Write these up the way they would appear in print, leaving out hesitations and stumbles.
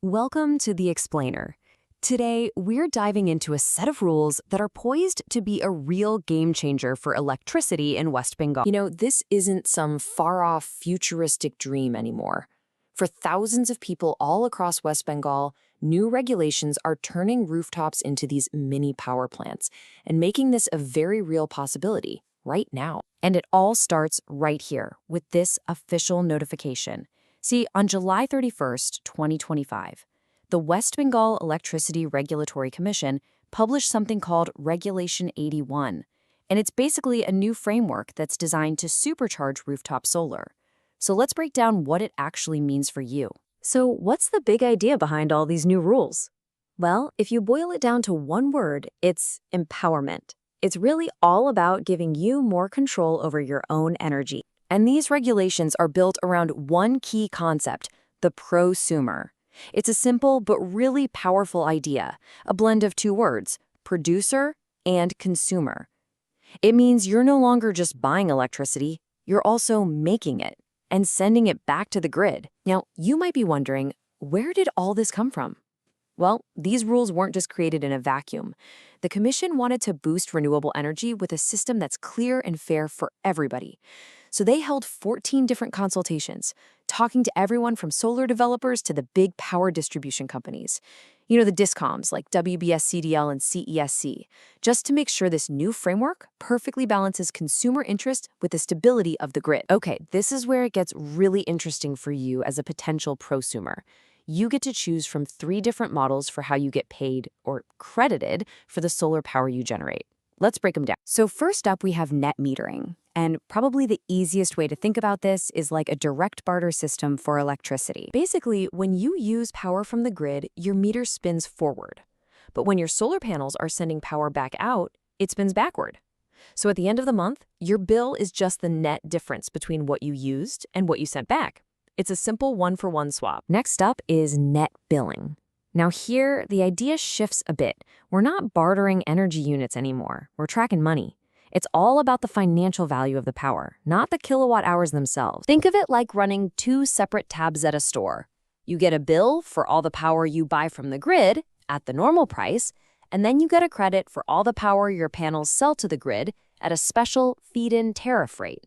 Welcome to The Explainer. Today, we're diving into a set of rules that are poised to be a real game changer for electricity in West Bengal. This isn't some far-off futuristic dream anymore. For thousands of people all across West Bengal, new regulations are turning rooftops into these mini power plants and making this a very real possibility right now. And it all starts right here with this official notification. See, on July 31st, 2025, the West Bengal Electricity Regulatory Commission published something called Regulation 81, and it's basically a new framework that's designed to supercharge rooftop solar. So let's break down what it actually means for you. So what's the big idea behind all these new rules? Well, if you boil it down to one word, it's empowerment. It's really all about giving you more control over your own energy. And these regulations are built around one key concept, the prosumer. It's a simple but really powerful idea, a blend of two words, producer and consumer. It means you're no longer just buying electricity, you're also making it and sending it back to the grid. Now, you might be wondering, where did all this come from? Well, these rules weren't just created in a vacuum. The Commission wanted to boost renewable energy with a system that's clear and fair for everybody. So they held 14 different consultations, talking to everyone from solar developers to the big power distribution companies. The discoms like WBSCDL and CESC, just to make sure this new framework perfectly balances consumer interest with the stability of the grid. Okay, this is where it gets really interesting for you as a potential prosumer. You get to choose from 3 different models for how you get paid or credited for the solar power you generate. Let's break them down. So first up, we have net metering. And probably the easiest way to think about this is like a direct barter system for electricity. Basically, when you use power from the grid, your meter spins forward. But when your solar panels are sending power back out, it spins backward. So at the end of the month, your bill is just the net difference between what you used and what you sent back. It's a simple one-for-one swap. Next up is net billing. Now here, the idea shifts a bit. We're not bartering energy units anymore. We're tracking money. It's all about the financial value of the power, not the kilowatt hours themselves. Think of it like running 2 separate tabs at a store. You get a bill for all the power you buy from the grid at the normal price, and then you get a credit for all the power your panels sell to the grid at a special feed-in tariff rate.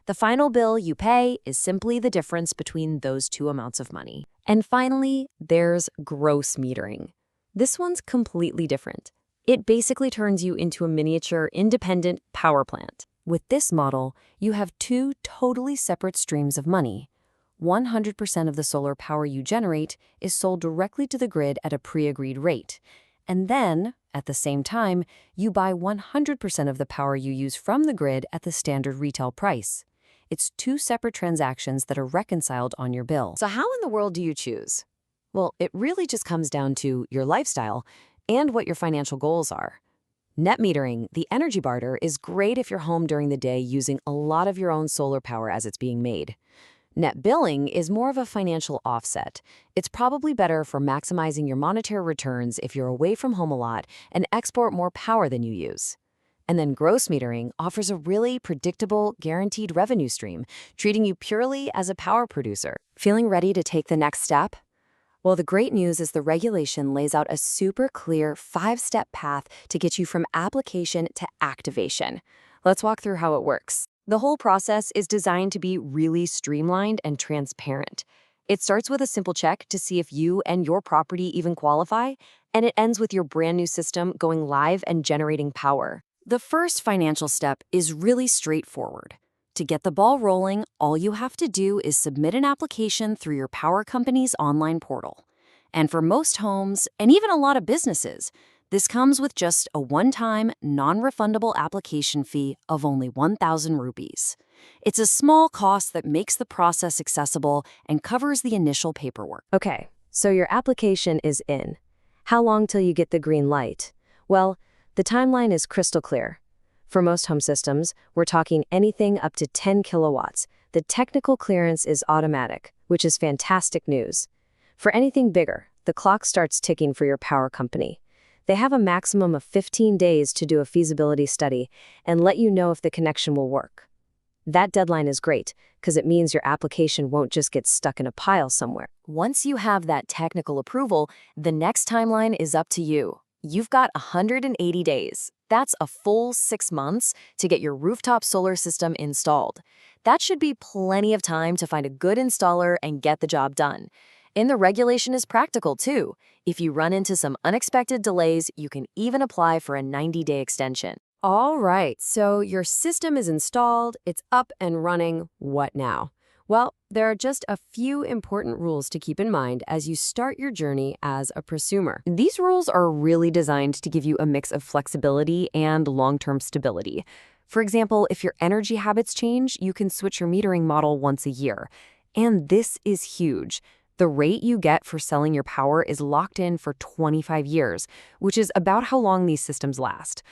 The final bill you pay is simply the difference between those 2 amounts of money. And finally, there's gross metering. This one's completely different. It basically turns you into a miniature independent power plant. With this model, you have 2 totally separate streams of money. 100% of the solar power you generate is sold directly to the grid at a pre-agreed rate. And then, at the same time, you buy 100% of the power you use from the grid at the standard retail price. It's 2 separate transactions that are reconciled on your bill. So how in the world do you choose? Well, it really just comes down to your lifestyle and what your financial goals are. Net metering, the energy barter, is great if you're home during the day using a lot of your own solar power as it's being made. Net billing is more of a financial offset. It's probably better for maximizing your monetary returns if you're away from home a lot and export more power than you use. And then gross metering offers a really predictable, guaranteed revenue stream, treating you purely as a power producer. Feeling ready to take the next step? Well, the great news is the regulation lays out a super clear 5-step path to get you from application to activation. Let's walk through how it works. The whole process is designed to be really streamlined and transparent. It starts with a simple check to see if you and your property even qualify, and it ends with your brand new system going live and generating power. The first financial step is really straightforward. To get the ball rolling, all you have to do is submit an application through your power company's online portal. And for most homes, and even a lot of businesses, this comes with just a one-time, non-refundable application fee of only 1,000 rupees. It's a small cost that makes the process accessible and covers the initial paperwork. Okay, so your application is in. How long till you get the green light? Well, the timeline is crystal clear. For most home systems, we're talking anything up to 10 kilowatts. The technical clearance is automatic, which is fantastic news. For anything bigger, the clock starts ticking for your power company. They have a maximum of 15 days to do a feasibility study and let you know if the connection will work. That deadline is great because it means your application won't just get stuck in a pile somewhere. Once you have that technical approval, the next timeline is up to you. You've got 180 days. That's a full 6 months to get your rooftop solar system installed. That should be plenty of time to find a good installer and get the job done. And the regulation is practical too. If you run into some unexpected delays, you can even apply for a 90-day extension. All right, so your system is installed, it's up and running. What now? Well, there are just a few important rules to keep in mind as you start your journey as a prosumer. These rules are really designed to give you a mix of flexibility and long-term stability. For example, if your energy habits change, you can switch your metering model once a year. And this is huge. The rate you get for selling your power is locked in for 25 years, which is about how long these systems last.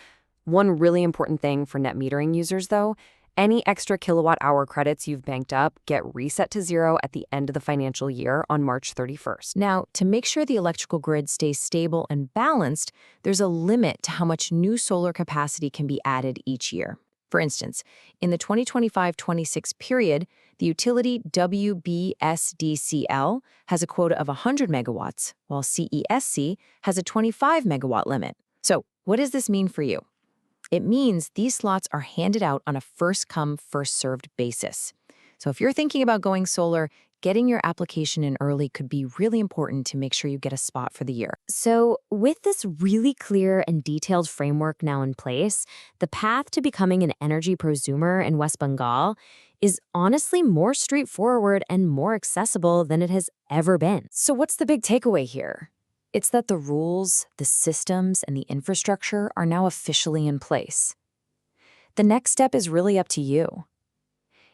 One really important thing for net metering users, though, any extra kilowatt-hour credits you've banked up get reset to zero at the end of the financial year on March 31st. Now, to make sure the electrical grid stays stable and balanced, there's a limit to how much new solar capacity can be added each year. For instance, in the 2025-26 period, the utility WBSDCL has a quota of 100 megawatts, while CESC has a 25 megawatt limit. So, what does this mean for you? It means these slots are handed out on a first-come, first-served basis. So if you're thinking about going solar, getting your application in early could be really important to make sure you get a spot for the year. So with this really clear and detailed framework now in place, the path to becoming an energy prosumer in West Bengal is honestly more straightforward and more accessible than it has ever been. So what's the big takeaway here? It's that the rules, the systems, and the infrastructure are now officially in place. The next step is really up to you.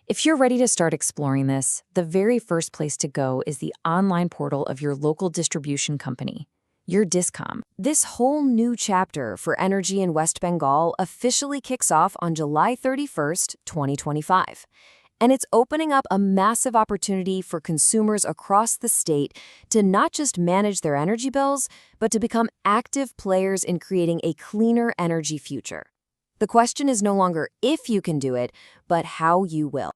If you're ready to start exploring this, the very first place to go is the online portal of your local distribution company, your discom. This whole new chapter for energy in West Bengal officially kicks off on July 31st, 2025. And it's opening up a massive opportunity for consumers across the state to not just manage their energy bills, but to become active players in creating a cleaner energy future. The question is no longer if you can do it, but how you will.